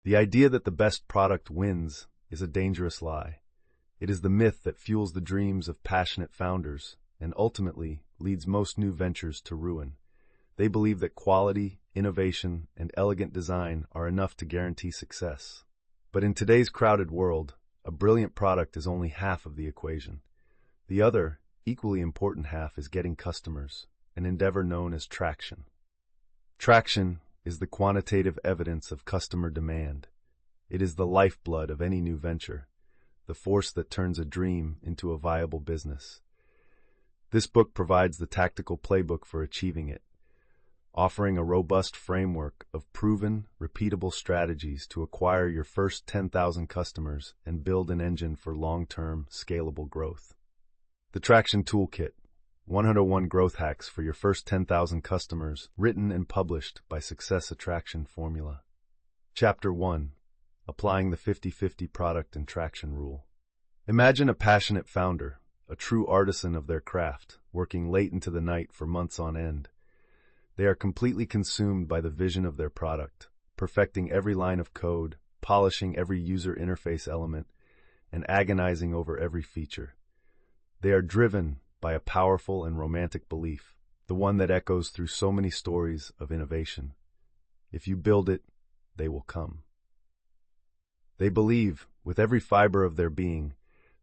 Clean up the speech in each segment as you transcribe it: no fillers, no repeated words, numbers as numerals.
The idea that the best product wins is a dangerous lie. It is the myth that fuels the dreams of passionate founders and ultimately leads most new ventures to ruin. They believe that quality, innovation, and elegant design are enough to guarantee success. But in today's crowded world, a brilliant product is only half of the equation. The other, equally important half is getting customers, an endeavor known as traction. Traction is the quantitative evidence of customer demand. It is the lifeblood of any new venture, the force that turns a dream into a viable business. This book provides the tactical playbook for achieving it, offering a robust framework of proven, repeatable strategies to acquire your first 10,000 customers and build an engine for long-term, scalable growth. The Traction Toolkit, 101 Growth Hacks for your first 10,000 customers, written and published by Success Attraction Formula. Chapter 1. Applying the 50-50 Product and Traction Rule. Imagine a passionate founder, a true artisan of their craft, working late into the night for months on end. They are completely consumed by the vision of their product, perfecting every line of code, polishing every user interface element, and agonizing over every feature. They are driven by a powerful and romantic belief, the one that echoes through so many stories of innovation. If you build it, they will come. They believe, with every fiber of their being,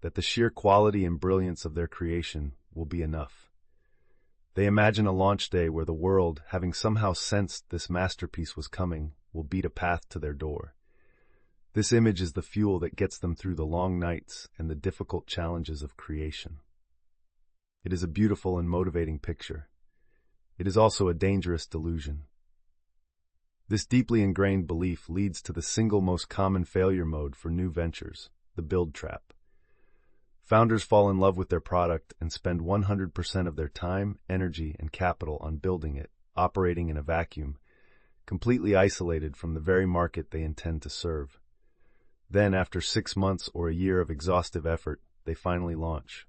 that the sheer quality and brilliance of their creation will be enough. They imagine a launch day where the world, having somehow sensed this masterpiece was coming, will beat a path to their door. This image is the fuel that gets them through the long nights and the difficult challenges of creation. It is a beautiful and motivating picture. It is also a dangerous delusion. This deeply ingrained belief leads to the single most common failure mode for new ventures, the build trap. Founders fall in love with their product and spend 100% of their time, energy, and capital on building it, operating in a vacuum, completely isolated from the very market they intend to serve. Then, after 6 months or a year of exhaustive effort, they finally launch.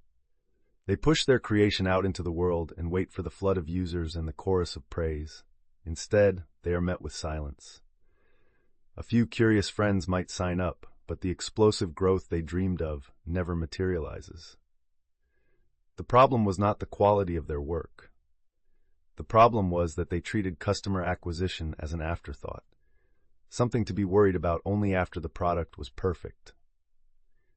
They push their creation out into the world and wait for the flood of users and the chorus of praise. Instead, they are met with silence. A few curious friends might sign up, but the explosive growth they dreamed of never materializes. The problem was not the quality of their work. The problem was that they treated customer acquisition as an afterthought, something to be worried about only after the product was perfect.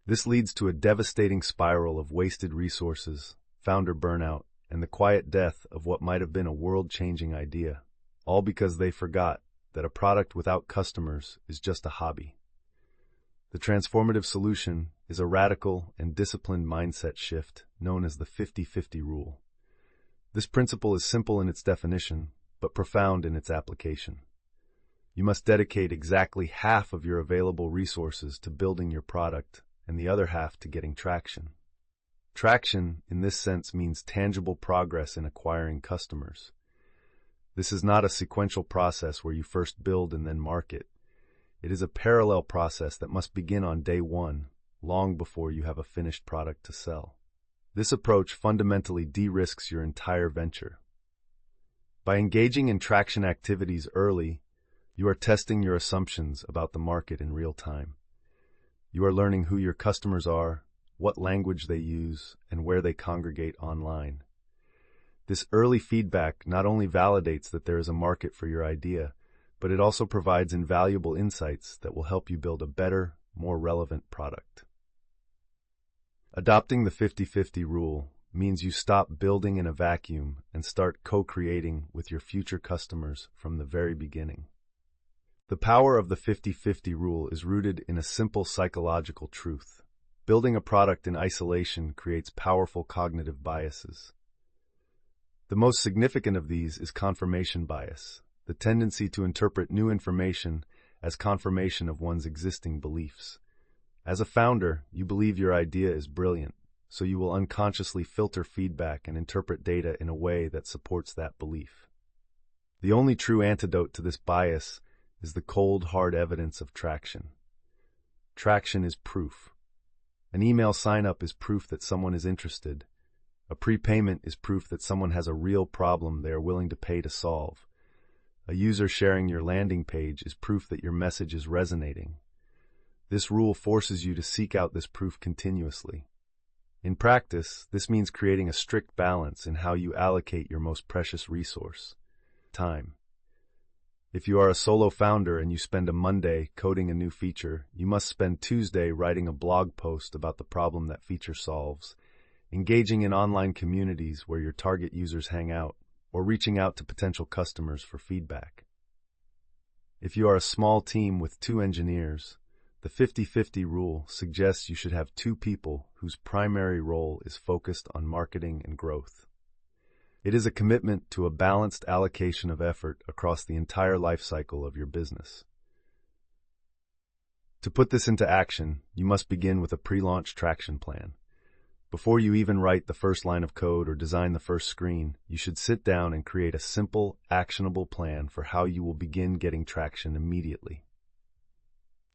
This leads to a devastating spiral of wasted resources, founder burnout, and the quiet death of what might have been a world-changing idea, all because they forgot that a product without customers is just a hobby. The transformative solution is a radical and disciplined mindset shift known as the 50-50 rule. This principle is simple in its definition, but profound in its application. You must dedicate exactly half of your available resources to building your product and the other half to getting traction. Traction, in this sense, means tangible progress in acquiring customers. This is not a sequential process where you first build and then market. It is a parallel process that must begin on day one, long before you have a finished product to sell. This approach fundamentally de-risks your entire venture. By engaging in traction activities early, you are testing your assumptions about the market in real time. You are learning who your customers are, what language they use, and where they congregate online. This early feedback not only validates that there is a market for your idea, but it also provides invaluable insights that will help you build a better, more relevant product. Adopting the 50-50 rule means you stop building in a vacuum and start co-creating with your future customers from the very beginning. The power of the 50-50 rule is rooted in a simple psychological truth. Building a product in isolation creates powerful cognitive biases. The most significant of these is confirmation bias, the tendency to interpret new information as confirmation of one's existing beliefs. As a founder, you believe your idea is brilliant, so you will unconsciously filter feedback and interpret data in a way that supports that belief. The only true antidote to this bias is the cold, hard evidence of traction. Traction is proof. An email sign-up is proof that someone is interested. A prepayment is proof that someone has a real problem they are willing to pay to solve. A user sharing your landing page is proof that your message is resonating. This rule forces you to seek out this proof continuously. In practice, this means creating a strict balance in how you allocate your most precious resource, time. If you are a solo founder and you spend a Monday coding a new feature, you must spend Tuesday writing a blog post about the problem that feature solves, engaging in online communities where your target users hang out, or reaching out to potential customers for feedback. If you are a small team with 2 engineers, the 50-50 rule suggests you should have 2 people whose primary role is focused on marketing and growth. It is a commitment to a balanced allocation of effort across the entire life cycle of your business. To put this into action, you must begin with a pre-launch traction plan. Before you even write the first line of code or design the first screen, you should sit down and create a simple, actionable plan for how you will begin getting traction immediately.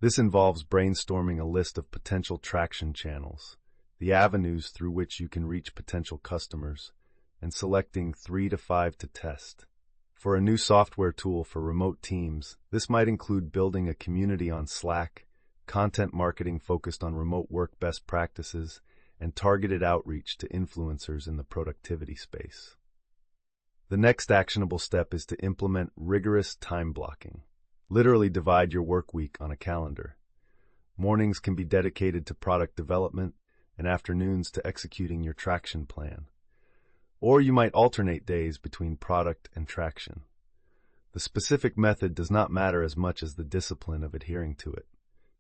This involves brainstorming a list of potential traction channels, the avenues through which you can reach potential customers, and selecting 3 to 5 to test. For a new software tool for remote teams, this might include building a community on Slack, content marketing focused on remote work best practices, and targeted outreach to influencers in the productivity space. The next actionable step is to implement rigorous time blocking. Literally divide your work week on a calendar. Mornings can be dedicated to product development and afternoons to executing your traction plan. Or you might alternate days between product and traction. The specific method does not matter as much as the discipline of adhering to it.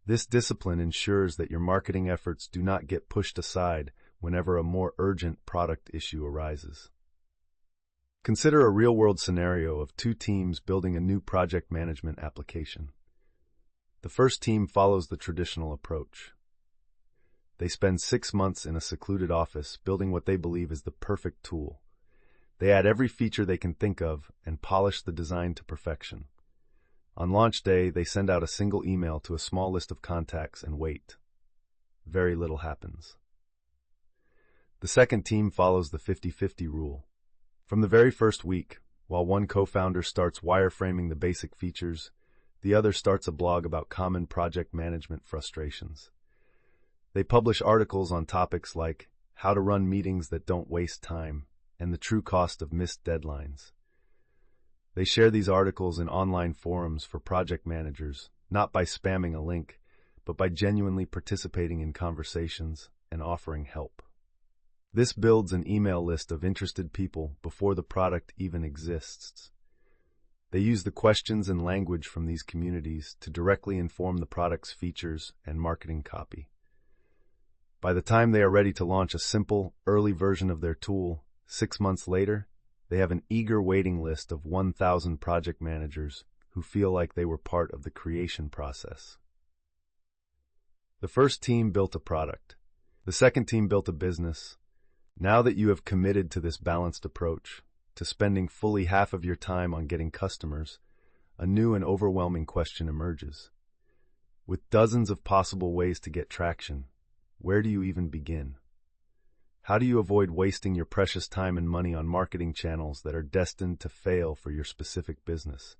This discipline ensures that your marketing efforts do not get pushed aside whenever a more urgent product issue arises. Consider a real-world scenario of 2 teams building a new project management application. The first team follows the traditional approach. They spend 6 months in a secluded office building what they believe is the perfect tool. They add every feature they can think of and polish the design to perfection. On launch day, they send out a single email to a small list of contacts and wait. Very little happens. The second team follows the 50-50 rule. From the very first week, while one co-founder starts wireframing the basic features, the other starts a blog about common project management frustrations. They publish articles on topics like how to run meetings that don't waste time and the true cost of missed deadlines. They share these articles in online forums for project managers, not by spamming a link, but by genuinely participating in conversations and offering help. This builds an email list of interested people before the product even exists. They use the questions and language from these communities to directly inform the product's features and marketing copy. By the time they are ready to launch a simple, early version of their tool, 6 months later, they have an eager waiting list of 1,000 project managers who feel like they were part of the creation process. The first team built a product. The second team built a business. Now that you have committed to this balanced approach, to spending fully half of your time on getting customers, a new and overwhelming question emerges. With dozens of possible ways to get traction, where do you even begin? How do you avoid wasting your precious time and money on marketing channels that are destined to fail for your specific business?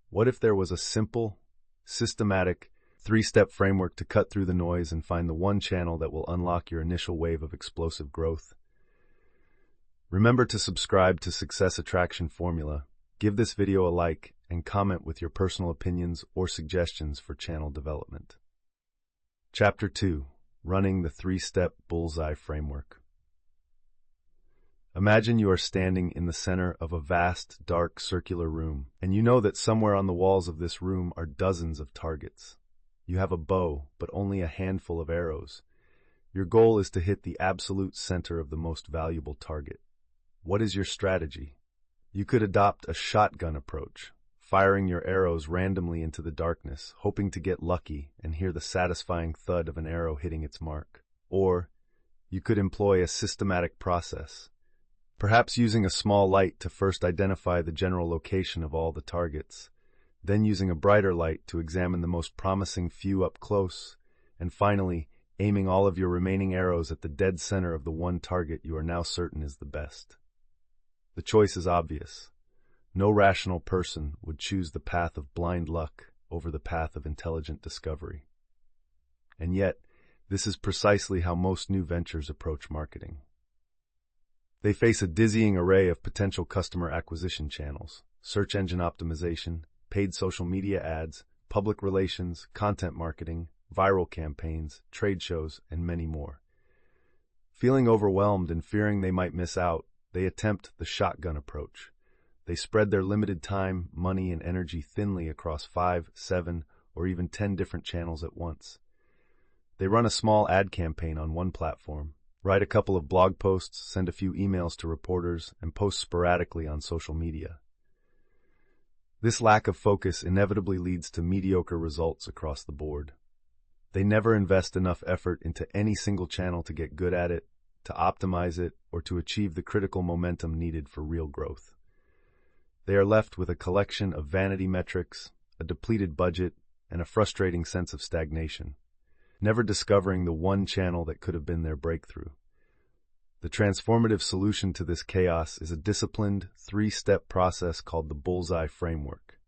What if there was a simple, systematic, 3-step framework to cut through the noise and find the one channel that will unlock your initial wave of explosive growth? Remember to subscribe to Success Attraction Formula, give this video a like, and comment with your personal opinions or suggestions for channel development. Chapter 2. Running the 3-step Bullseye Framework. Imagine you are standing in the center of a vast, dark, circular room, and you know that somewhere on the walls of this room are dozens of targets. You have a bow, but only a handful of arrows. Your goal is to hit the absolute center of the most valuable target. What is your strategy? You could adopt a shotgun approach, firing your arrows randomly into the darkness, hoping to get lucky and hear the satisfying thud of an arrow hitting its mark. Or you could employ a systematic process, perhaps using a small light to first identify the general location of all the targets, then using a brighter light to examine the most promising few up close, and finally aiming all of your remaining arrows at the dead center of the one target you are now certain is the best. The choice is obvious. No rational person would choose the path of blind luck over the path of intelligent discovery. And yet, this is precisely how most new ventures approach marketing. They face a dizzying array of potential customer acquisition channels: search engine optimization, paid social media ads, public relations, content marketing, viral campaigns, trade shows, and many more. Feeling overwhelmed and fearing they might miss out, they attempt the shotgun approach. They spread their limited time, money, and energy thinly across 5, 7, or even 10 different channels at once. They run a small ad campaign on one platform, write a couple of blog posts, send a few emails to reporters, and post sporadically on social media. This lack of focus inevitably leads to mediocre results across the board. They never invest enough effort into any single channel to get good at it, to optimize it, or to achieve the critical momentum needed for real growth. They are left with a collection of vanity metrics, a depleted budget, and a frustrating sense of stagnation, never discovering the one channel that could have been their breakthrough. The transformative solution to this chaos is a disciplined, 3-step process called the Bullseye framework.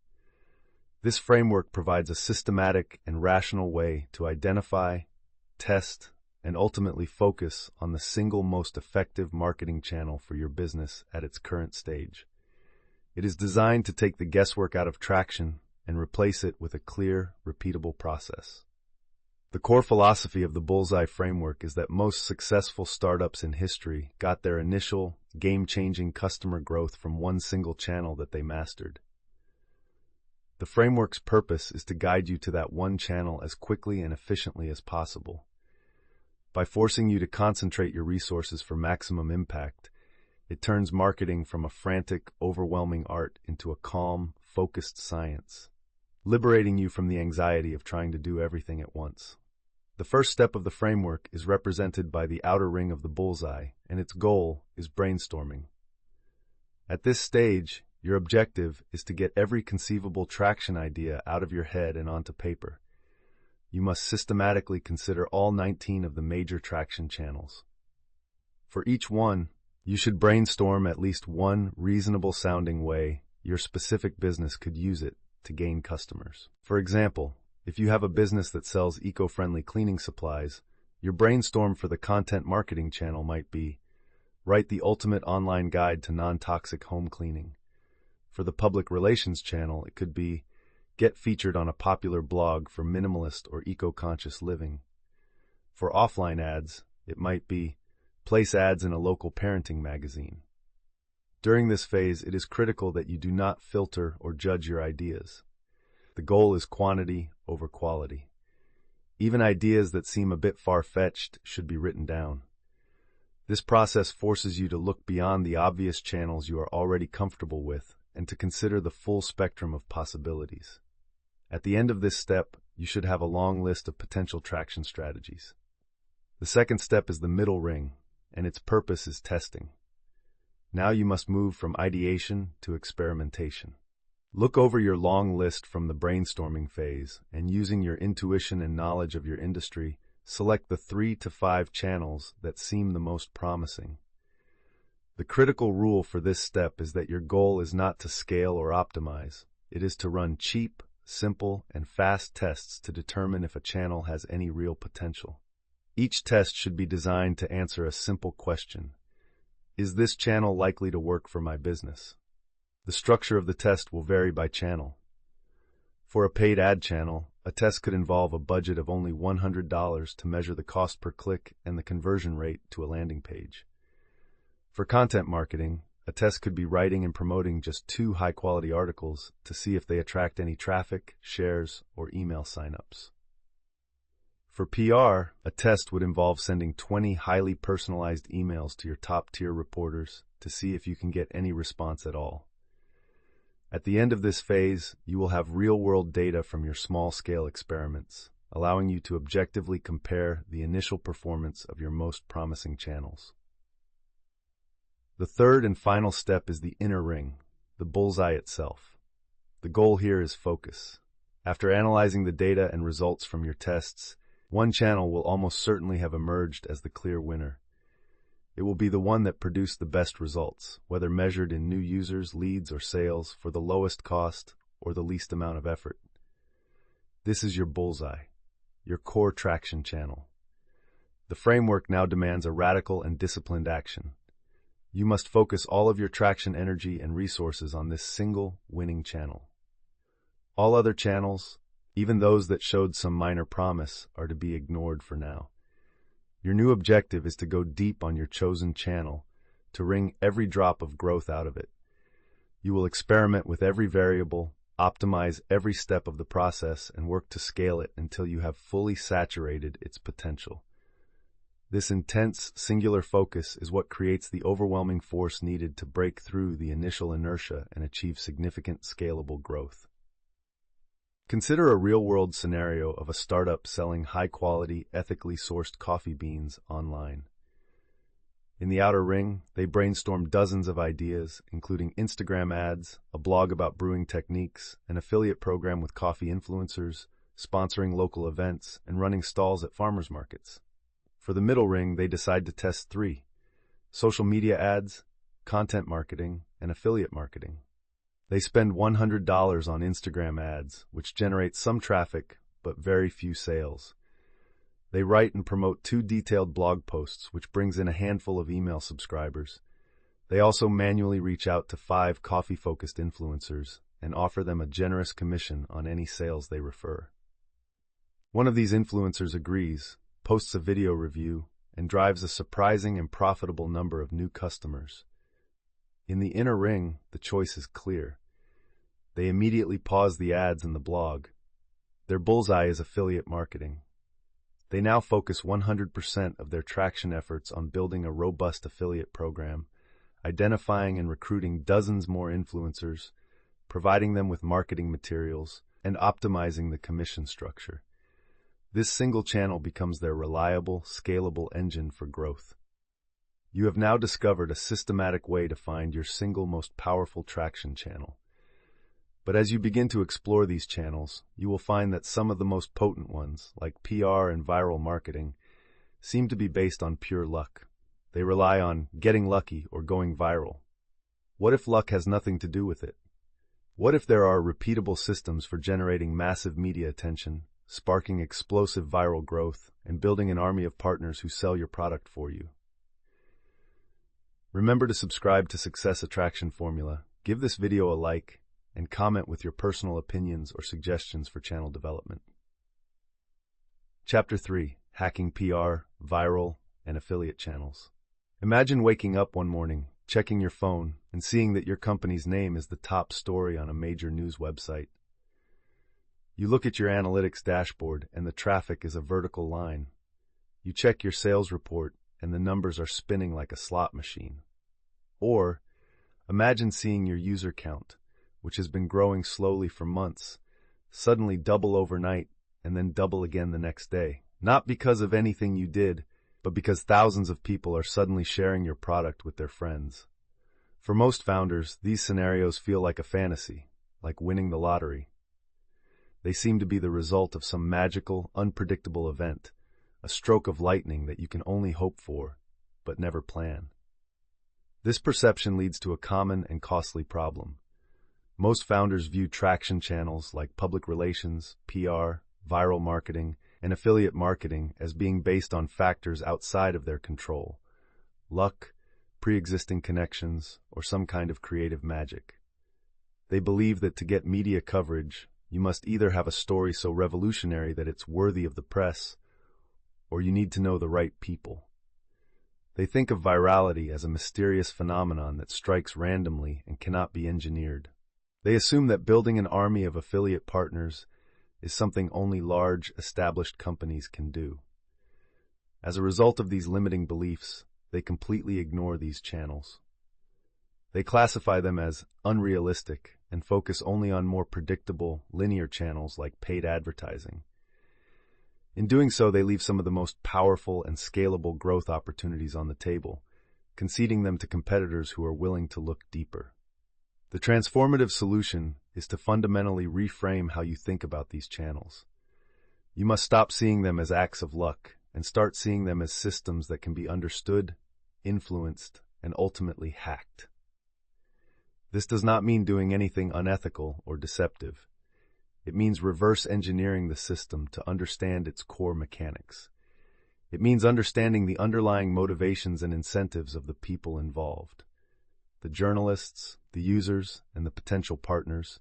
This framework provides a systematic and rational way to identify, test, and ultimately focus on the single most effective marketing channel for your business at its current stage. It is designed to take the guesswork out of traction and replace it with a clear, repeatable process. The core philosophy of the Bullseye framework is that most successful startups in history got their initial, game-changing customer growth from one single channel that they mastered. The framework's purpose is to guide you to that one channel as quickly and efficiently as possible. By forcing you to concentrate your resources for maximum impact, it turns marketing from a frantic, overwhelming art into a calm, focused science, liberating you from the anxiety of trying to do everything at once. The first step of the framework is represented by the outer ring of the bullseye, and its goal is brainstorming. At this stage, your objective is to get every conceivable traction idea out of your head and onto paper. You must systematically consider all 19 of the major traction channels. For each one, you should brainstorm at least one reasonable-sounding way your specific business could use it to gain customers. For example, if you have a business that sells eco-friendly cleaning supplies, your brainstorm for the content marketing channel might be, write the ultimate online guide to non-toxic home cleaning. For the public relations channel, it could be, get featured on a popular blog for minimalist or eco-conscious living. For offline ads, it might be, place ads in a local parenting magazine. During this phase, it is critical that you do not filter or judge your ideas. The goal is quantity over quality. Even ideas that seem a bit far-fetched should be written down. This process forces you to look beyond the obvious channels you are already comfortable with and to consider the full spectrum of possibilities. At the end of this step, you should have a long list of potential traction strategies. The second step is the middle ring, and its purpose is testing. Now you must move from ideation to experimentation. Look over your long list from the brainstorming phase, and using your intuition and knowledge of your industry, select the 3 to 5 channels that seem the most promising. The critical rule for this step is that your goal is not to scale or optimize. It is to run cheap, simple, and fast tests to determine if a channel has any real potential. Each test should be designed to answer a simple question. Is this channel likely to work for my business? The structure of the test will vary by channel. For a paid ad channel, a test could involve a budget of only $100 to measure the cost per click and the conversion rate to a landing page. For content marketing, a test could be writing and promoting just 2 high-quality articles to see if they attract any traffic, shares, or email signups. For PR, a test would involve sending 20 highly personalized emails to your top-tier reporters to see if you can get any response at all. At the end of this phase, you will have real-world data from your small-scale experiments, allowing you to objectively compare the initial performance of your most promising channels. The third and final step is the inner ring, the bullseye itself. The goal here is focus. After analyzing the data and results from your tests, one channel will almost certainly have emerged as the clear winner. It will be the one that produced the best results, whether measured in new users, leads, or sales, for the lowest cost or the least amount of effort. This is your bullseye, your core traction channel. The framework now demands a radical and disciplined action. You must focus all of your traction energy and resources on this single winning channel. All other channels, even those that showed some minor promise, are to be ignored for now. Your new objective is to go deep on your chosen channel, to wring every drop of growth out of it. You will experiment with every variable, optimize every step of the process, and work to scale it until you have fully saturated its potential. This intense, singular focus is what creates the overwhelming force needed to break through the initial inertia and achieve significant scalable growth. Consider a real-world scenario of a startup selling high-quality, ethically sourced coffee beans online. In the outer ring, they brainstorm dozens of ideas, including Instagram ads, a blog about brewing techniques, an affiliate program with coffee influencers, sponsoring local events, and running stalls at farmers markets. For the middle ring, they decide to test 3: social media ads, content marketing, and affiliate marketing. They spend $100 on Instagram ads, which generate some traffic, but very few sales. They write and promote 2 detailed blog posts, which brings in a handful of email subscribers. They also manually reach out to 5 coffee-focused influencers and offer them a generous commission on any sales they refer. One of these influencers agrees, posts a video review, and drives a surprising and profitable number of new customers. In the inner ring, the choice is clear. They immediately pause the ads in the blog. Their bullseye is affiliate marketing. They now focus 100% of their traction efforts on building a robust affiliate program, identifying and recruiting dozens more influencers, providing them with marketing materials, and optimizing the commission structure. This single channel becomes their reliable, scalable engine for growth. You have now discovered a systematic way to find your single most powerful traction channel. But as you begin to explore these channels, you will find that some of the most potent ones, like PR and viral marketing, seem to be based on pure luck. They rely on getting lucky or going viral. What if luck has nothing to do with it? What if there are repeatable systems for generating massive media attention, sparking explosive viral growth, and building an army of partners who sell your product for you? Remember to subscribe to Success Attraction Formula, give this video a like, and comment with your personal opinions or suggestions for channel development. Chapter 3: Hacking PR, Viral, and Affiliate Channels. Imagine waking up one morning, checking your phone, and seeing that your company's name is the top story on a major news website. You look at your analytics dashboard, and the traffic is a vertical line. You check your sales report, and the numbers are spinning like a slot machine. Or, imagine seeing your user count, which has been growing slowly for months, suddenly double overnight and then double again the next day. Not because of anything you did, but because thousands of people are suddenly sharing your product with their friends. For most founders, these scenarios feel like a fantasy, like winning the lottery. They seem to be the result of some magical, unpredictable event, a stroke of lightning that you can only hope for, but never plan. This perception leads to a common and costly problem. Most founders view traction channels like public relations, PR, viral marketing, and affiliate marketing as being based on factors outside of their control: luck, pre-existing connections, or some kind of creative magic. They believe that to get media coverage, you must either have a story so revolutionary that it's worthy of the press, or you need to know the right people. They think of virality as a mysterious phenomenon that strikes randomly and cannot be engineered. They assume that building an army of affiliate partners is something only large, established companies can do. As a result of these limiting beliefs, they completely ignore these channels. They classify them as unrealistic and focus only on more predictable, linear channels like paid advertising. In doing so, they leave some of the most powerful and scalable growth opportunities on the table, conceding them to competitors who are willing to look deeper. The transformative solution is to fundamentally reframe how you think about these channels. You must stop seeing them as acts of luck and start seeing them as systems that can be understood, influenced, and ultimately hacked. This does not mean doing anything unethical or deceptive. It means reverse engineering the system to understand its core mechanics. It means understanding the underlying motivations and incentives of the people involved, the journalists, the users, and the potential partners,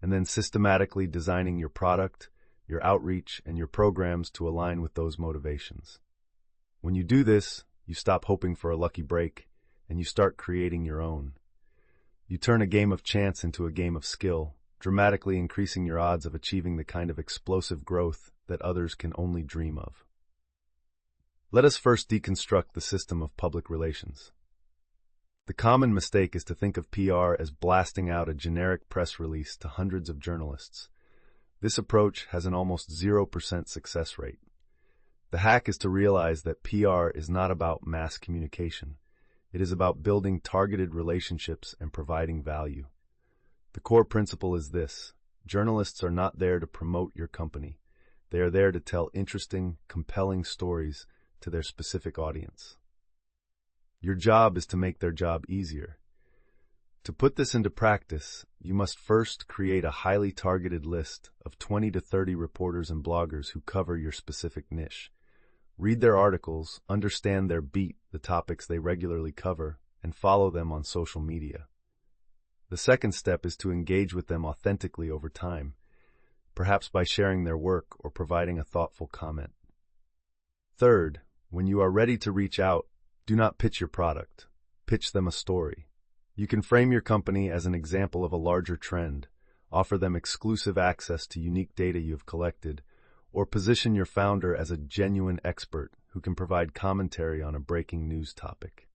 and then systematically designing your product, your outreach, and your programs to align with those motivations. When you do this, you stop hoping for a lucky break, and you start creating your own. You turn a game of chance into a game of skill, dramatically increasing your odds of achieving the kind of explosive growth that others can only dream of. Let us first deconstruct the system of public relations. The common mistake is to think of PR as blasting out a generic press release to hundreds of journalists. This approach has an almost 0% success rate. The hack is to realize that PR is not about mass communication. It is about building targeted relationships and providing value. The core principle is this: journalists are not there to promote your company. They are there to tell interesting, compelling stories to their specific audience. Your job is to make their job easier. To put this into practice, you must first create a highly targeted list of 20 to 30 reporters and bloggers who cover your specific niche. Read their articles, understand their beat, the topics they regularly cover, and follow them on social media. The second step is to engage with them authentically over time, perhaps by sharing their work or providing a thoughtful comment. Third, when you are ready to reach out, do not pitch your product. Pitch them a story. You can frame your company as an example of a larger trend, offer them exclusive access to unique data you have collected, or position your founder as a genuine expert who can provide commentary on a breaking news topic.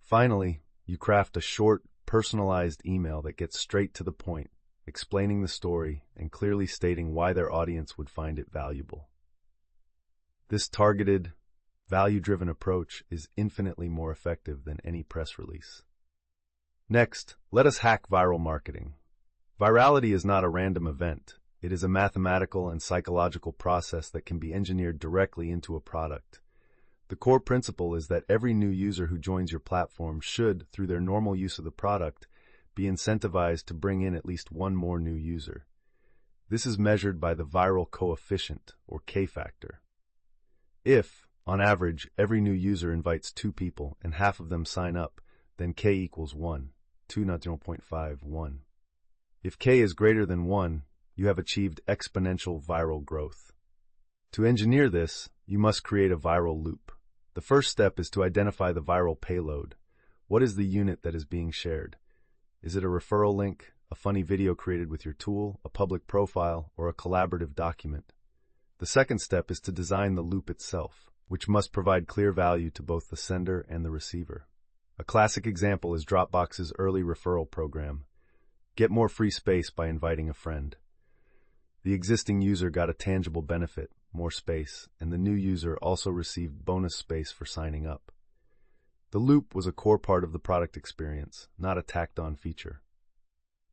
Finally, you craft a short, personalized email that gets straight to the point, explaining the story and clearly stating why their audience would find it valuable. This targeted, value-driven approach is infinitely more effective than any press release. Next, let us hack viral marketing. Virality is not a random event. It is a mathematical and psychological process that can be engineered directly into a product. The core principle is that every new user who joins your platform should, through their normal use of the product, be incentivized to bring in at least one more new user. This is measured by the viral coefficient, or K factor. If, on average, every new user invites 2 people and half of them sign up, then K equals 1, 2 not 0.5, 1. If K is greater than 1, you have achieved exponential viral growth. To engineer this, you must create a viral loop. The first step is to identify the viral payload. What is the unit that is being shared? Is it a referral link, a funny video created with your tool, a public profile, or a collaborative document? The second step is to design the loop itself, which must provide clear value to both the sender and the receiver. A classic example is Dropbox's early referral program. Get more free space by inviting a friend. The existing user got a tangible benefit, more space, and the new user also received bonus space for signing up. The loop was a core part of the product experience, not a tacked-on feature.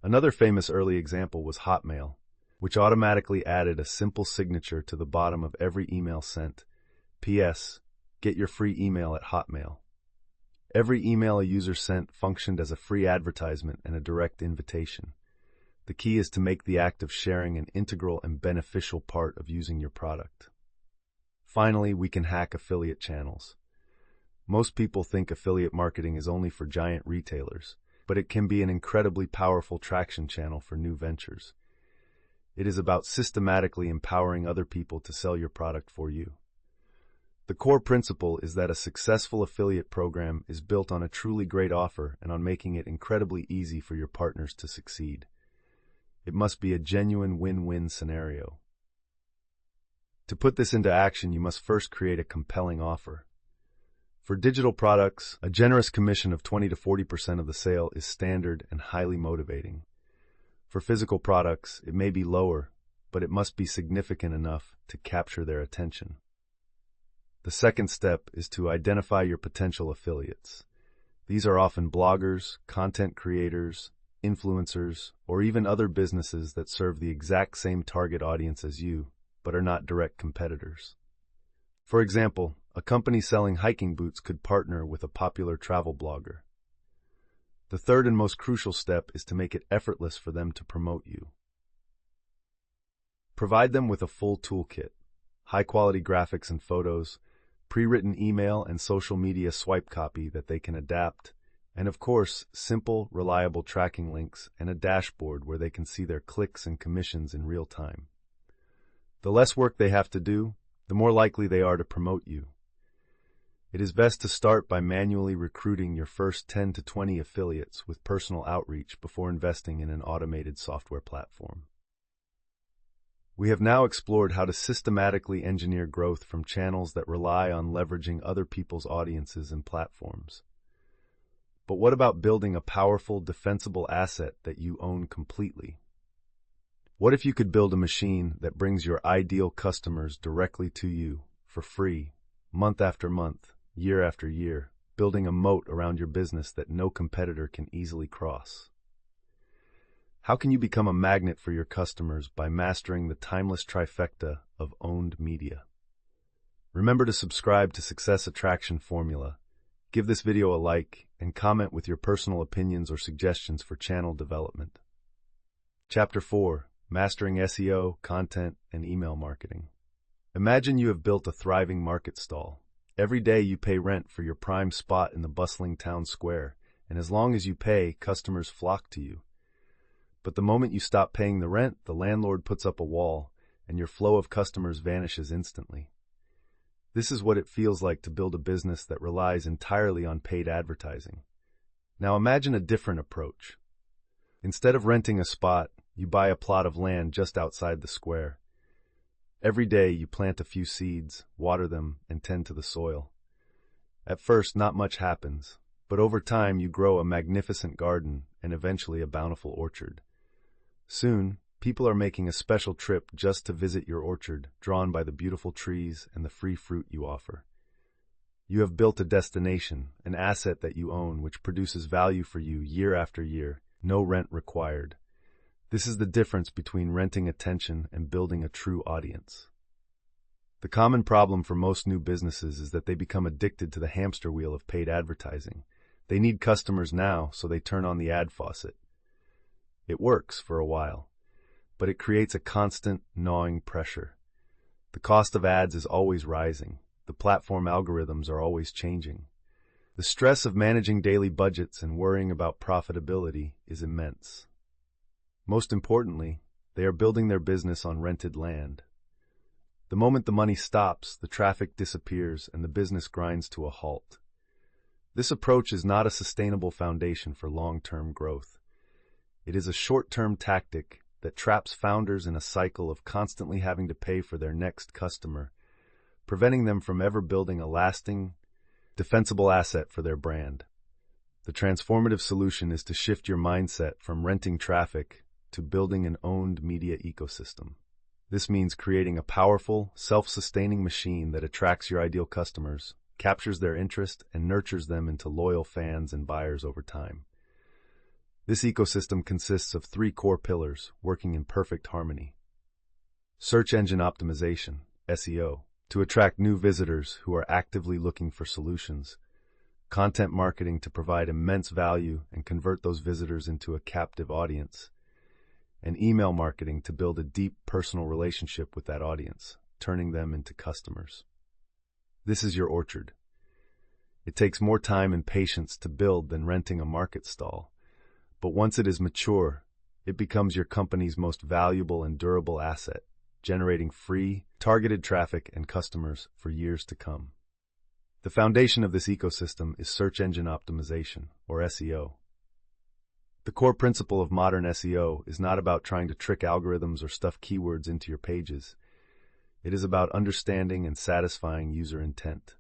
Another famous early example was Hotmail, which automatically added a simple signature to the bottom of every email sent. P.S. Get your free email at Hotmail. Every email a user sent functioned as a free advertisement and a direct invitation. The key is to make the act of sharing an integral and beneficial part of using your product. Finally, we can hack affiliate channels. Most people think affiliate marketing is only for giant retailers, but it can be an incredibly powerful traction channel for new ventures. It is about systematically empowering other people to sell your product for you. The core principle is that a successful affiliate program is built on a truly great offer and on making it incredibly easy for your partners to succeed. It must be a genuine win-win scenario. To put this into action, you must first create a compelling offer. For digital products, a generous commission of 20 to 40% of the sale is standard and highly motivating. For physical products, it may be lower, but it must be significant enough to capture their attention. The second step is to identify your potential affiliates. These are often bloggers, content creators, influencers, or even other businesses that serve the exact same target audience as you, but are not direct competitors. For example, A company selling hiking boots could partner with a popular travel blogger. The third and most crucial step is to make it effortless for them to promote you. Provide them with a full toolkit, high-quality graphics and photos, pre-written email and social media swipe copy that they can adapt, and of course, simple, reliable tracking links and a dashboard where they can see their clicks and commissions in real time. The less work they have to do, the more likely they are to promote you. It is best to start by manually recruiting your first 10 to 20 affiliates with personal outreach before investing in an automated software platform. We have now explored how to systematically engineer growth from channels that rely on leveraging other people's audiences and platforms. But what about building a powerful, defensible asset that you own completely? What if you could build a machine that brings your ideal customers directly to you for free, month after month, year after year, building a moat around your business that no competitor can easily cross? How can you become a magnet for your customers by mastering the timeless trifecta of owned media? Remember to subscribe to Success Attraction Formula, give this video a like, and comment with your personal opinions or suggestions for channel development. Chapter 4. Mastering SEO, Content, and Email Marketing. Imagine you have built a thriving market stall. Every day you pay rent for your prime spot in the bustling town square, and as long as you pay, customers flock to you. But the moment you stop paying the rent, the landlord puts up a wall, and your flow of customers vanishes instantly. This is what it feels like to build a business that relies entirely on paid advertising. Now imagine a different approach. Instead of renting a spot, you buy a plot of land just outside the square. Every day you plant a few seeds, water them, and tend to the soil. At first, not much happens, but over time you grow a magnificent garden and eventually a bountiful orchard. Soon, people are making a special trip just to visit your orchard, drawn by the beautiful trees and the free fruit you offer. You have built a destination, an asset that you own, which produces value for you year after year, no rent required. This is the difference between renting attention and building a true audience. The common problem for most new businesses is that they become addicted to the hamster wheel of paid advertising. They need customers now, so they turn on the ad faucet. It works for a while, but it creates a constant, gnawing pressure. The cost of ads is always rising. The platform algorithms are always changing. The stress of managing daily budgets and worrying about profitability is immense. Most importantly, they are building their business on rented land. The moment the money stops, the traffic disappears and the business grinds to a halt. This approach is not a sustainable foundation for long-term growth. It is a short-term tactic that traps founders in a cycle of constantly having to pay for their next customer, preventing them from ever building a lasting, defensible asset for their brand. The transformative solution is to shift your mindset from renting traffic to building an owned media ecosystem. This means creating a powerful, self-sustaining machine that attracts your ideal customers, captures their interest, and nurtures them into loyal fans and buyers over time. This ecosystem consists of 3 core pillars working in perfect harmony. Search engine optimization, SEO, to attract new visitors who are actively looking for solutions. Content marketing to provide immense value and convert those visitors into a captive audience. And email marketing to build a deep personal relationship with that audience, turning them into customers. This is your orchard. It takes more time and patience to build than renting a market stall. But once it is mature, it becomes your company's most valuable and durable asset, generating free, targeted traffic and customers for years to come. The foundation of this ecosystem is search engine optimization, or SEO. The core principle of modern SEO is not about trying to trick algorithms or stuff keywords into your pages. It is about understanding and satisfying user intent.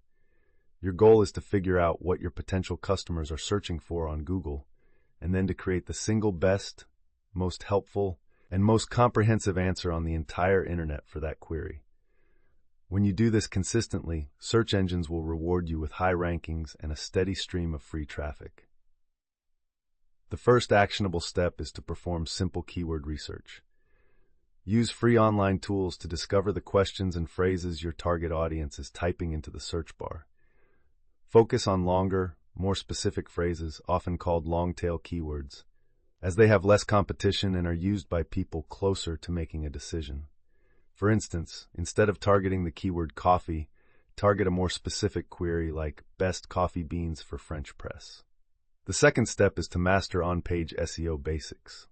Your goal is to figure out what your potential customers are searching for on Google, and then to create the single best, most helpful, and most comprehensive answer on the entire internet for that query. When you do this consistently, search engines will reward you with high rankings and a steady stream of free traffic. The first actionable step is to perform simple keyword research. Use free online tools to discover the questions and phrases your target audience is typing into the search bar. Focus on longer, more specific phrases, often called long-tail keywords, as they have less competition and are used by people closer to making a decision. For instance, instead of targeting the keyword coffee, target a more specific query like best coffee beans for French press. The second step is to master on-page SEO basics.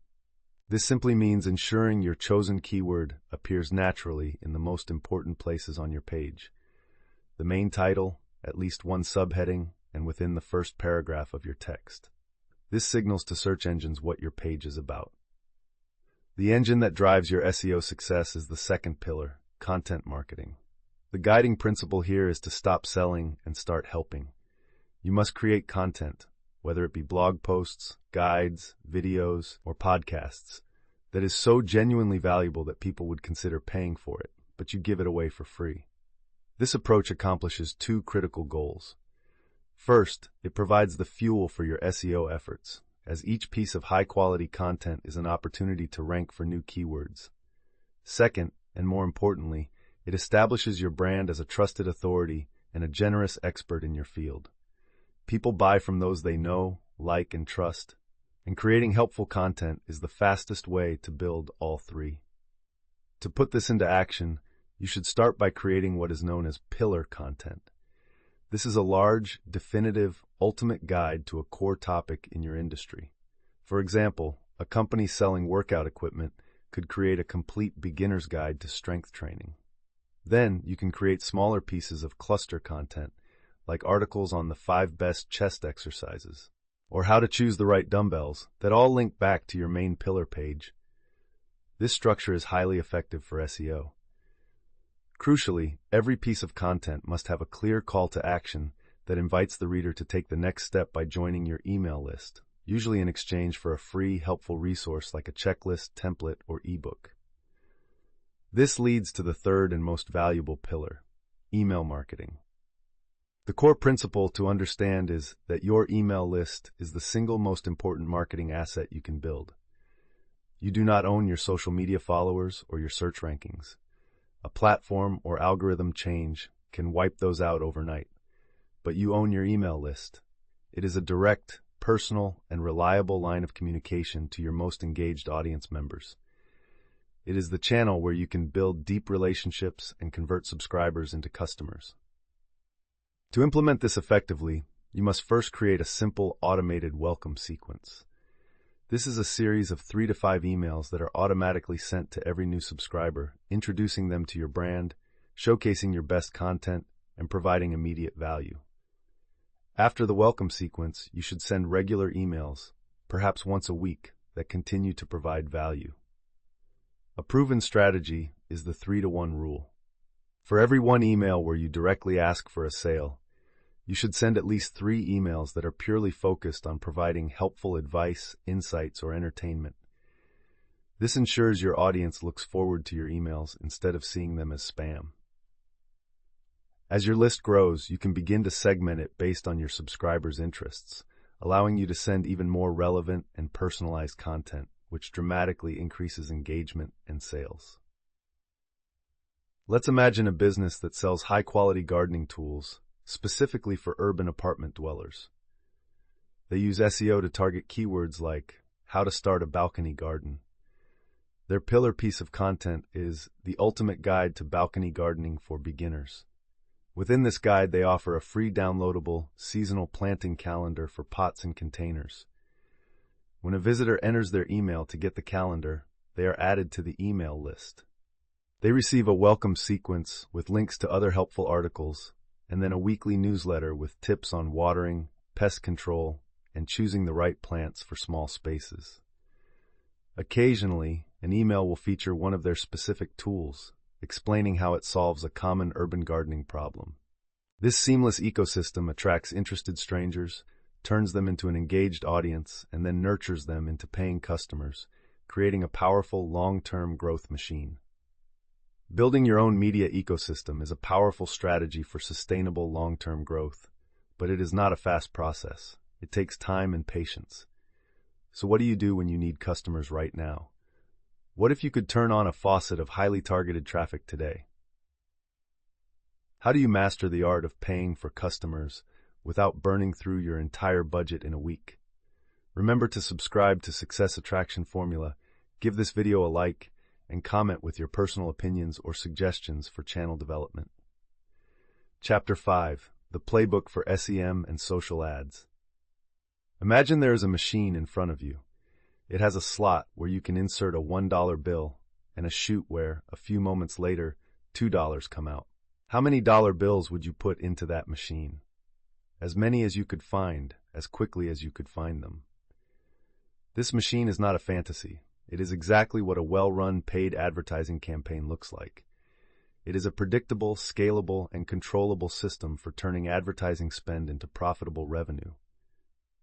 This simply means ensuring your chosen keyword appears naturally in the most important places on your page. The main title, at least one subheading, and within the first paragraph of your text. This signals to search engines what your page is about. The engine that drives your SEO success is the second pillar, content marketing. The guiding principle here is to stop selling and start helping. You must create content, whether it be blog posts, guides, videos, or podcasts, that is so genuinely valuable that people would consider paying for it, but you give it away for free. This approach accomplishes two critical goals. First, it provides the fuel for your SEO efforts, as each piece of high-quality content is an opportunity to rank for new keywords. Second, and more importantly, it establishes your brand as a trusted authority and a generous expert in your field. People buy from those they know, like, and trust, and creating helpful content is the fastest way to build all three. To put this into action, you should start by creating what is known as pillar content. This is a large, definitive, ultimate guide to a core topic in your industry. For example, a company selling workout equipment could create a complete beginner's guide to strength training. Then you can create smaller pieces of cluster content, like articles on the 5 best chest exercises, or how to choose the right dumbbells, that all link back to your main pillar page. This structure is highly effective for SEO. Crucially, every piece of content must have a clear call to action that invites the reader to take the next step by joining your email list, usually in exchange for a free, helpful resource like a checklist, template, or ebook. This leads to the third and most valuable pillar, email marketing. The core principle to understand is that your email list is the single most important marketing asset you can build. You do not own your social media followers or your search rankings. A platform or algorithm change can wipe those out overnight, but you own your email list. It is a direct, personal, and reliable line of communication to your most engaged audience members. It is the channel where you can build deep relationships and convert subscribers into customers. To implement this effectively, you must first create a simple automated welcome sequence. This is a series of 3 to 5 emails that are automatically sent to every new subscriber, introducing them to your brand, showcasing your best content, and providing immediate value. After the welcome sequence, you should send regular emails, perhaps once a week, that continue to provide value. A proven strategy is the 3-to-1 rule. For every 1 email where you directly ask for a sale, you should send at least 3 emails that are purely focused on providing helpful advice, insights, or entertainment. This ensures your audience looks forward to your emails instead of seeing them as spam. As your list grows, you can begin to segment it based on your subscribers' interests, allowing you to send even more relevant and personalized content, which dramatically increases engagement and sales. Let's imagine a business that sells high-quality gardening tools, specifically for urban apartment dwellers. They use SEO to target keywords like how to start a balcony garden. Their pillar piece of content is the ultimate guide to balcony gardening for beginners. Within this guide, they offer a free downloadable seasonal planting calendar for pots and containers. When a visitor enters their email to get the calendar, they are added to the email list. They receive a welcome sequence with links to other helpful articles, and then a weekly newsletter with tips on watering, pest control, and choosing the right plants for small spaces. Occasionally, an email will feature one of their specific tools, explaining how it solves a common urban gardening problem. This seamless ecosystem attracts interested strangers, turns them into an engaged audience, and then nurtures them into paying customers, creating a powerful long-term growth machine. Building your own media ecosystem is a powerful strategy for sustainable long-term growth, but it is not a fast process. It takes time and patience. So what do you do when you need customers right now? What if you could turn on a faucet of highly targeted traffic today? How do you master the art of paying for customers without burning through your entire budget in a week? Remember to subscribe to Success Attraction Formula, give this video a like, and comment with your personal opinions or suggestions for channel development. Chapter 5. The Playbook for SEM and Social Ads. Imagine there is a machine in front of you. It has a slot where you can insert a $1 bill and a chute where, a few moments later, $2 come out. How many dollar bills would you put into that machine? As many as you could find, as quickly as you could find them. This machine is not a fantasy. It is exactly what a well-run paid advertising campaign looks like. It is a predictable, scalable, and controllable system for turning advertising spend into profitable revenue.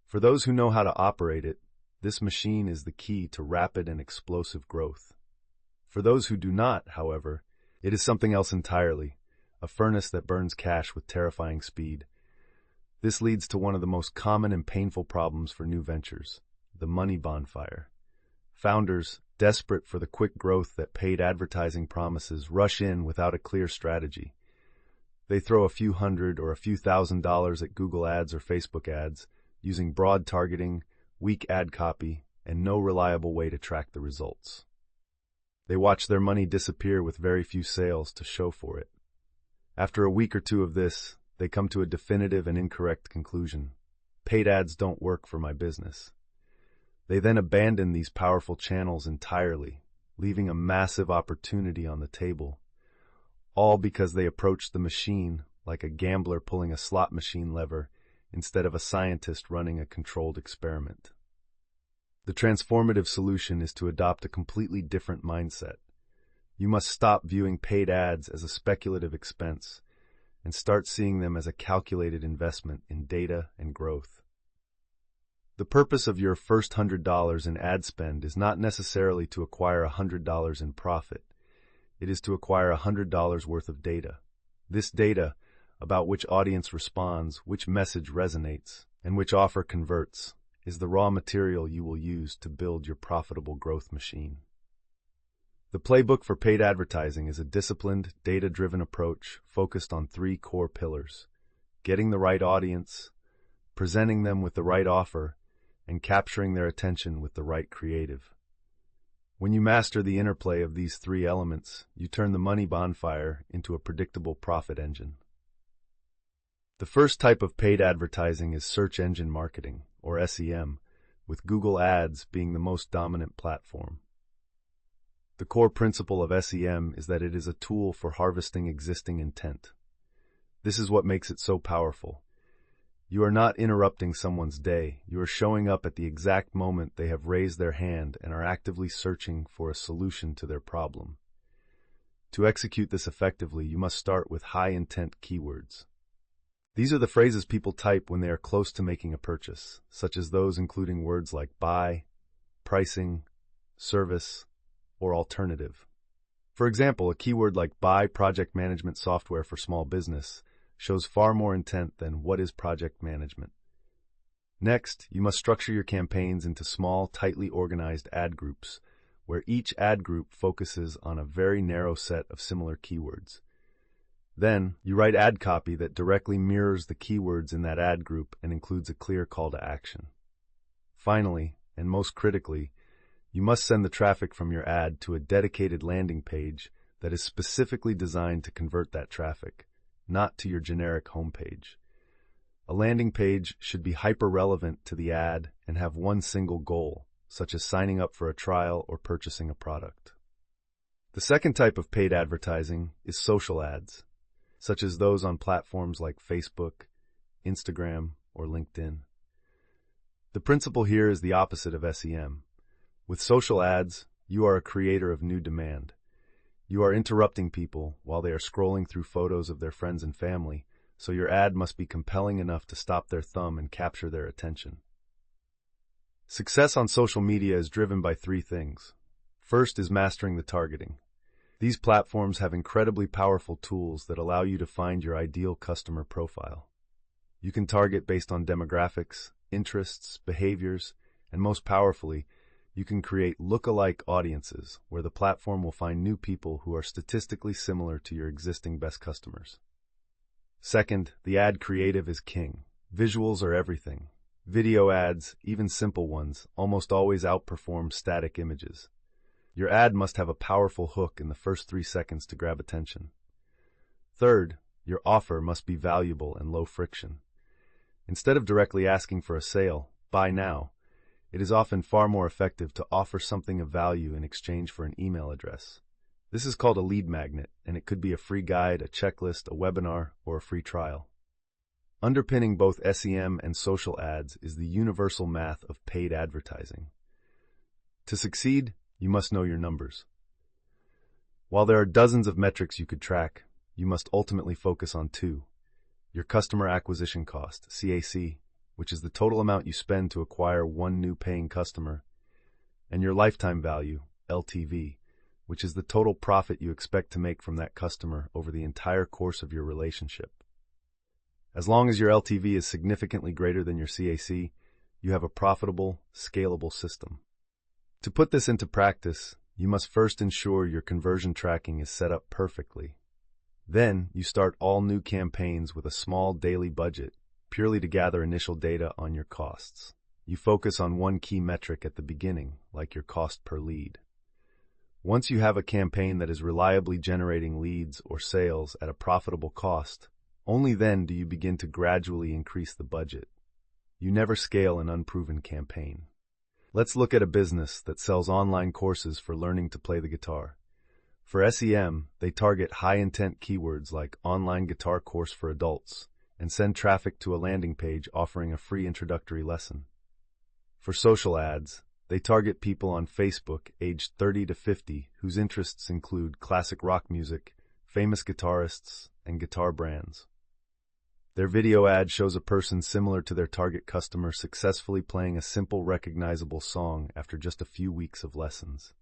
For those who know how to operate it, this machine is the key to rapid and explosive growth. For those who do not, however, it is something else entirely, a furnace that burns cash with terrifying speed. This leads to one of the most common and painful problems for new ventures, the money bonfire. Founders, desperate for the quick growth that paid advertising promises, rush in without a clear strategy. They throw a few hundred or a few $1,000s at Google ads or Facebook ads, using broad targeting, weak ad copy, and no reliable way to track the results. They watch their money disappear with very few sales to show for it. After a week or two of this, they come to a definitive and incorrect conclusion. Paid ads don't work for my business. They then abandon these powerful channels entirely, leaving a massive opportunity on the table, all because they approached the machine like a gambler pulling a slot machine lever instead of a scientist running a controlled experiment. The transformative solution is to adopt a completely different mindset. You must stop viewing paid ads as a speculative expense and start seeing them as a calculated investment in data and growth. The purpose of your first $100 in ad spend is not necessarily to acquire $100 in profit. It is to acquire $100 worth of data. This data, about which audience responds, which message resonates, and which offer converts, is the raw material you will use to build your profitable growth machine. The Playbook for Paid Advertising is a disciplined, data-driven approach focused on 3 core pillars: getting the right audience, presenting them with the right offer, and capturing their attention with the right creative. When you master the interplay of these 3 elements, you turn the money bonfire into a predictable profit engine. The first type of paid advertising is search engine marketing, or SEM, with Google Ads being the most dominant platform. The core principle of SEM is that it is a tool for harvesting existing intent. This is what makes it so powerful. You are not interrupting someone's day. You are showing up at the exact moment they have raised their hand and are actively searching for a solution to their problem. To execute this effectively, you must start with high-intent keywords. These are the phrases people type when they are close to making a purchase, such as those including words like buy, pricing, service, or alternative. For example, a keyword like buy project management software for small business shows far more intent than what is project management. Next, you must structure your campaigns into small, tightly organized ad groups, where each ad group focuses on a very narrow set of similar keywords. Then, you write ad copy that directly mirrors the keywords in that ad group and includes a clear call to action. Finally, and most critically, you must send the traffic from your ad to a dedicated landing page that is specifically designed to convert that traffic, not to your generic homepage. A landing page should be hyper-relevant to the ad and have one single goal, such as signing up for a trial or purchasing a product. The second type of paid advertising is social ads, such as those on platforms like Facebook, Instagram, or LinkedIn. The principle here is the opposite of SEM. With social ads, you are a creator of new demand. You are interrupting people while they are scrolling through photos of their friends and family, so your ad must be compelling enough to stop their thumb and capture their attention. Success on social media is driven by 3 things. First is mastering the targeting. These platforms have incredibly powerful tools that allow you to find your ideal customer profile. You can target based on demographics, interests, behaviors, and most powerfully, You can create look-alike audiences where the platform will find new people who are statistically similar to your existing best customers. Second, the ad creative is king. Visuals are everything. Video ads, even simple ones, almost always outperform static images. Your ad must have a powerful hook in the first 3 seconds to grab attention. Third, your offer must be valuable and low friction. Instead of directly asking for a sale, buy now, it is often far more effective to offer something of value in exchange for an email address. This is called a lead magnet, and it could be a free guide, a checklist, a webinar, or a free trial. Underpinning both SEM and social ads is the universal math of paid advertising. To succeed, you must know your numbers. While there are dozens of metrics you could track, you must ultimately focus on 2. Your customer acquisition cost, CAC, which is the total amount you spend to acquire one new paying customer, and your lifetime value, LTV, which is the total profit you expect to make from that customer over the entire course of your relationship. As long as your LTV is significantly greater than your CAC, you have a profitable, scalable system. To put this into practice, you must first ensure your conversion tracking is set up perfectly. Then, you start all new campaigns with a small daily budget, purely to gather initial data on your costs. You focus on one key metric at the beginning, like your cost per lead. Once you have a campaign that is reliably generating leads or sales at a profitable cost, only then do you begin to gradually increase the budget. You never scale an unproven campaign. Let's look at a business that sells online courses for learning to play the guitar. For SEM, they target high-intent keywords like online guitar course for adults and send traffic to a landing page offering a free introductory lesson. For social ads, they target people on Facebook aged 30 to 50 whose interests include classic rock music, famous guitarists, and guitar brands. Their video ad shows a person similar to their target customer successfully playing a simple, recognizable song after just a few weeks of lessons.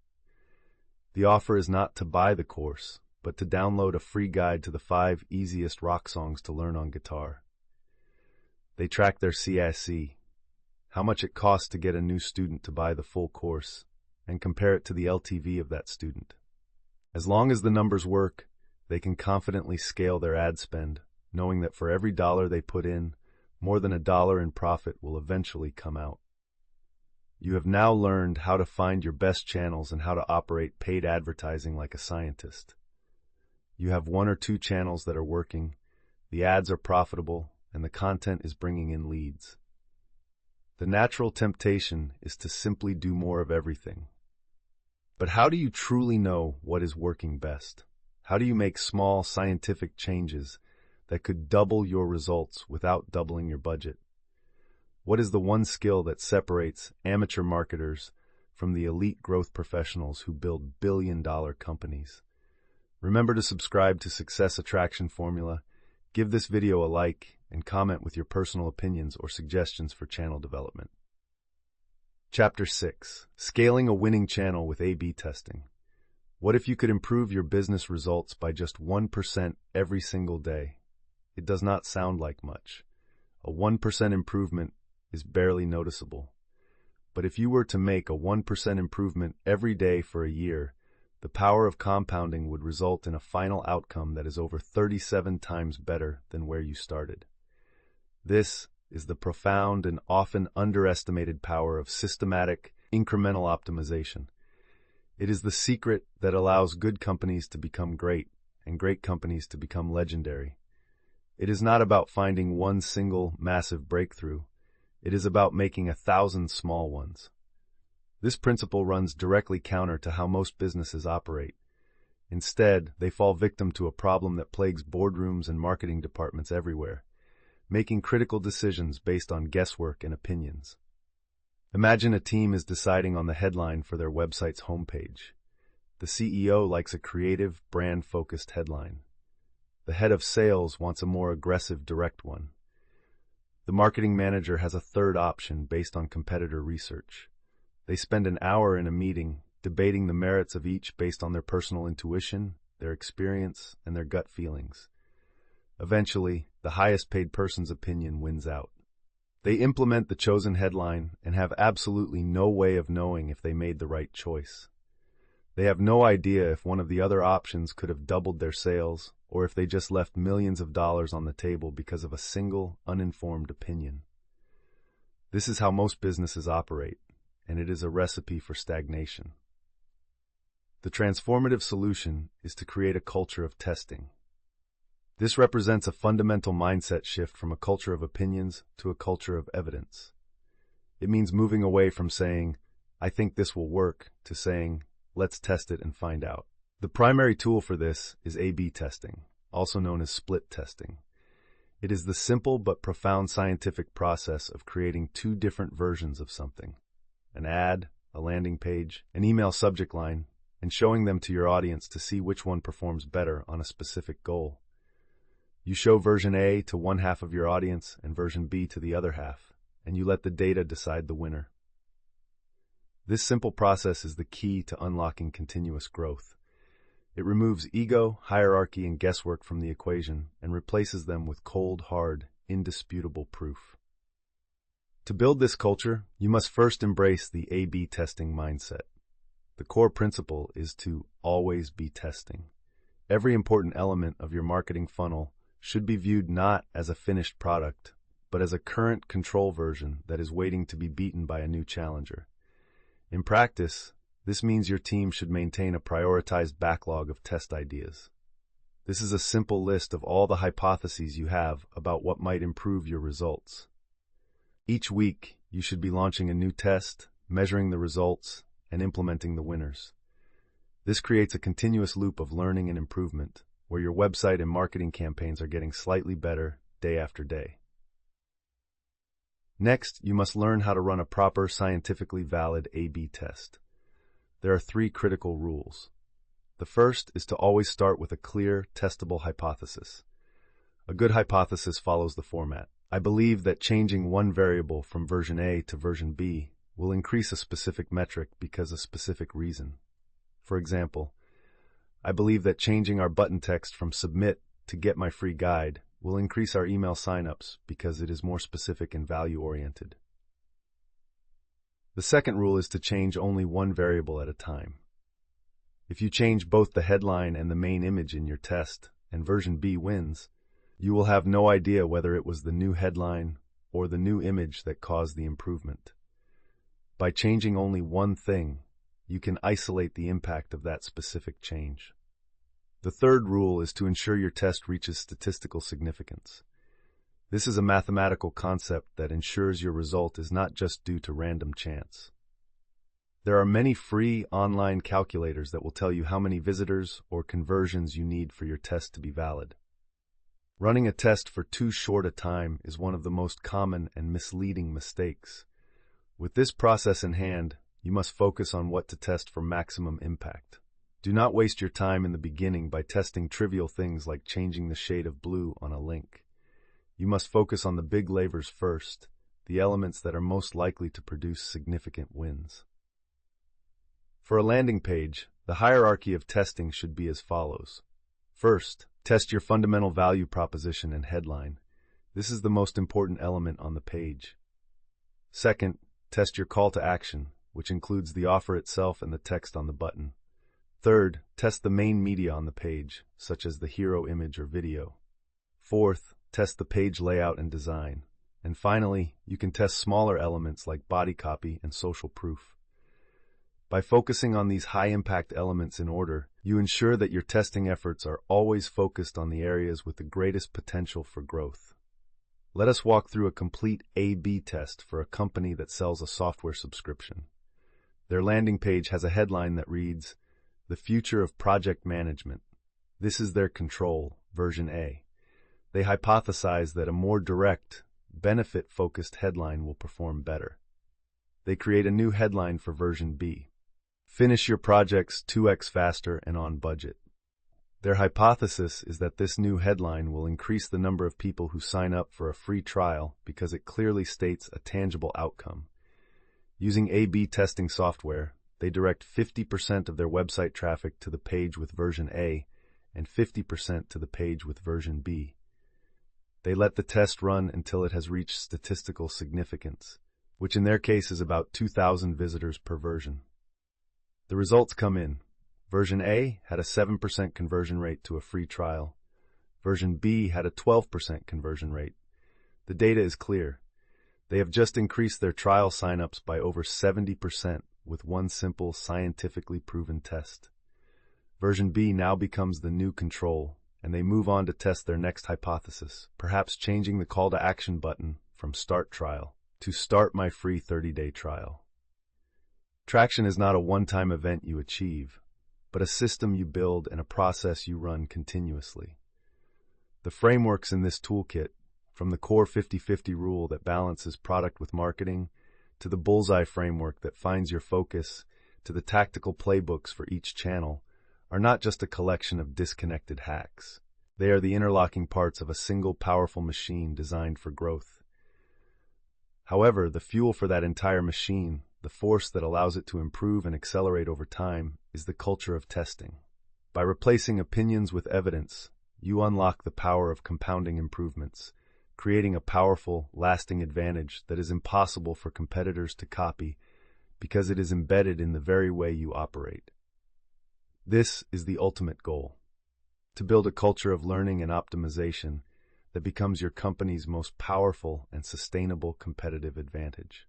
The offer is not to buy the course, but to download a free guide to the 5 easiest rock songs to learn on guitar. They track their CAC, how much it costs to get a new student to buy the full course, and compare it to the LTV of that student. As long as the numbers work, they can confidently scale their ad spend, knowing that for every dollar they put in, more than $1 in profit will eventually come out. You have now learned how to find your best channels and how to operate paid advertising like a scientist. You have 1 or 2 channels that are working, the ads are profitable, and the content is bringing in leads. The natural temptation is to simply do more of everything. But how do you truly know what is working best? How do you make small scientific changes that could double your results without doubling your budget? What is the one skill that separates amateur marketers from the elite growth professionals who build billion-dollar companies? Remember to subscribe to Success Attraction Formula, give this video a like, and comment with your personal opinions or suggestions for channel development. Chapter 6. Scaling a winning channel with A/B testing. What if you could improve your business results by just 1% every single day? It does not sound like much. A 1% improvement is barely noticeable. But if you were to make a 1% improvement every day for a year, the power of compounding would result in a final outcome that is over 37 times better than where you started. This is the profound and often underestimated power of systematic, incremental optimization. It is the secret that allows good companies to become great and great companies to become legendary. It is not about finding one single, massive breakthrough. It is about making 1,000 small ones. This principle runs directly counter to how most businesses operate. Instead, they fall victim to a problem that plagues boardrooms and marketing departments everywhere, making critical decisions based on guesswork and opinions. Imagine a team is deciding on the headline for their website's homepage. The CEO likes a creative, brand-focused headline. The head of sales wants a more aggressive, direct one. The marketing manager has a third option based on competitor research. They spend an hour in a meeting debating the merits of each based on their personal intuition, their experience, and their gut feelings. Eventually, the highest paid person's opinion wins out. They implement the chosen headline and have absolutely no way of knowing if they made the right choice. They have no idea if one of the other options could have doubled their sales or if they just left millions of dollars on the table because of a single, uninformed opinion. This is how most businesses operate, and it is a recipe for stagnation. The transformative solution is to create a culture of testing. This represents a fundamental mindset shift from a culture of opinions to a culture of evidence. It means moving away from saying, "I think this will work," to saying, "Let's test it and find out." The primary tool for this is A/B testing, also known as split testing. It is the simple but profound scientific process of creating two different versions of something, an ad, a landing page, an email subject line, and showing them to your audience to see which one performs better on a specific goal. You show version A to one half of your audience and version B to the other half, and you let the data decide the winner. This simple process is the key to unlocking continuous growth. It removes ego, hierarchy, and guesswork from the equation and replaces them with cold, hard, indisputable proof. To build this culture, you must first embrace the A/B testing mindset. The core principle is to always be testing. Every important element of your marketing funnel should be viewed not as a finished product, but as a current control version that is waiting to be beaten by a new challenger. In practice, this means your team should maintain a prioritized backlog of test ideas. This is a simple list of all the hypotheses you have about what might improve your results. Each week, you should be launching a new test, measuring the results, and implementing the winners. This creates a continuous loop of learning and improvement, where your website and marketing campaigns are getting slightly better day after day. Next, you must learn how to run a proper, scientifically valid A/B test. There are 3 critical rules. The first is to always start with a clear, testable hypothesis. A good hypothesis follows the format. I believe that changing one variable from version A to version B will increase a specific metric because of a specific reason. For example, I believe that changing our button text from submit to get my free guide will increase our email signups because it is more specific and value-oriented. The second rule is to change only one variable at a time. If you change both the headline and the main image in your test, and version B wins, you will have no idea whether it was the new headline or the new image that caused the improvement. By changing only one thing, you can isolate the impact of that specific change. The third rule is to ensure your test reaches statistical significance. This is a mathematical concept that ensures your result is not just due to random chance. There are many free online calculators that will tell you how many visitors or conversions you need for your test to be valid. Running a test for too short a time is one of the most common and misleading mistakes. With this process in hand, you must focus on what to test for maximum impact. Do not waste your time in the beginning by testing trivial things like changing the shade of blue on a link. You must focus on the big levers first, the elements that are most likely to produce significant wins. For a landing page, the hierarchy of testing should be as follows. First, test your fundamental value proposition and headline. This is the most important element on the page. Second, test your call to action, which includes the offer itself and the text on the button. Third, test the main media on the page, such as the hero image or video. Fourth, test the page layout and design. And finally, you can test smaller elements like body copy and social proof. By focusing on these high-impact elements in order, you ensure that your testing efforts are always focused on the areas with the greatest potential for growth. Let us walk through a complete A/B test for a company that sells a software subscription. Their landing page has a headline that reads, "The Future of Project Management." This is their control, version A. They hypothesize that a more direct, benefit-focused headline will perform better. They create a new headline for version B. Finish your projects 2x faster and on budget. Their hypothesis is that this new headline will increase the number of people who sign up for a free trial because it clearly states a tangible outcome. Using A/B testing software, they direct 50% of their website traffic to the page with version A and 50% to the page with version B. They let the test run until it has reached statistical significance, which in their case is about 2,000 visitors per version. The results come in. Version A had a 7% conversion rate to a free trial. Version B had a 12% conversion rate. The data is clear. They have just increased their trial signups by over 70% with one simple, scientifically proven test. Version B now becomes the new control, and they move on to test their next hypothesis, perhaps changing the call to action button from Start Trial to Start My Free 30-Day Trial. Traction is not a one-time event you achieve, but a system you build and a process you run continuously. The frameworks in this toolkit, from the core 50-50 rule that balances product with marketing, to the Bullseye framework that finds your focus, to the tactical playbooks for each channel, are not just a collection of disconnected hacks. They are the interlocking parts of a single powerful machine designed for growth. However, the fuel for that entire machine, the force that allows it to improve and accelerate over time, is the culture of testing. By replacing opinions with evidence, you unlock the power of compounding improvements, creating a powerful, lasting advantage that is impossible for competitors to copy because it is embedded in the very way you operate. This is the ultimate goal: to build a culture of learning and optimization that becomes your company's most powerful and sustainable competitive advantage.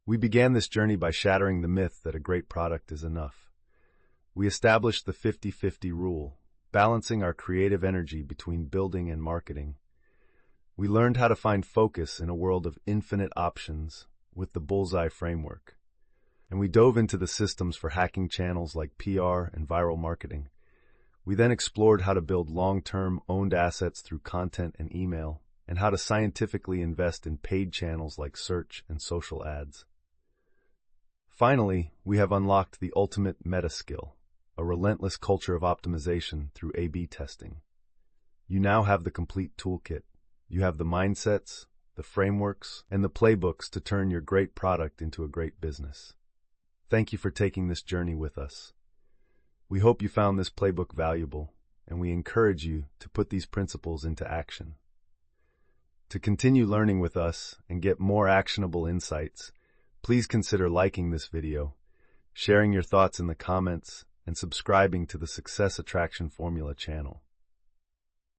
We began this journey by shattering the myth that a great product is enough. We established the 50-50 rule, balancing our creative energy between building and marketing. We learned how to find focus in a world of infinite options with the Bullseye framework. And we dove into the systems for hacking channels like PR and viral marketing. We then explored how to build long-term owned assets through content and email, and how to scientifically invest in paid channels like search and social ads. Finally, we have unlocked the ultimate meta skill, a relentless culture of optimization through A/B testing. You now have the complete toolkit. You have the mindsets, the frameworks, and the playbooks to turn your great product into a great business. Thank you for taking this journey with us. We hope you found this playbook valuable, and we encourage you to put these principles into action. To continue learning with us and get more actionable insights, please consider liking this video, sharing your thoughts in the comments, and subscribing to the Success Attraction Formula channel.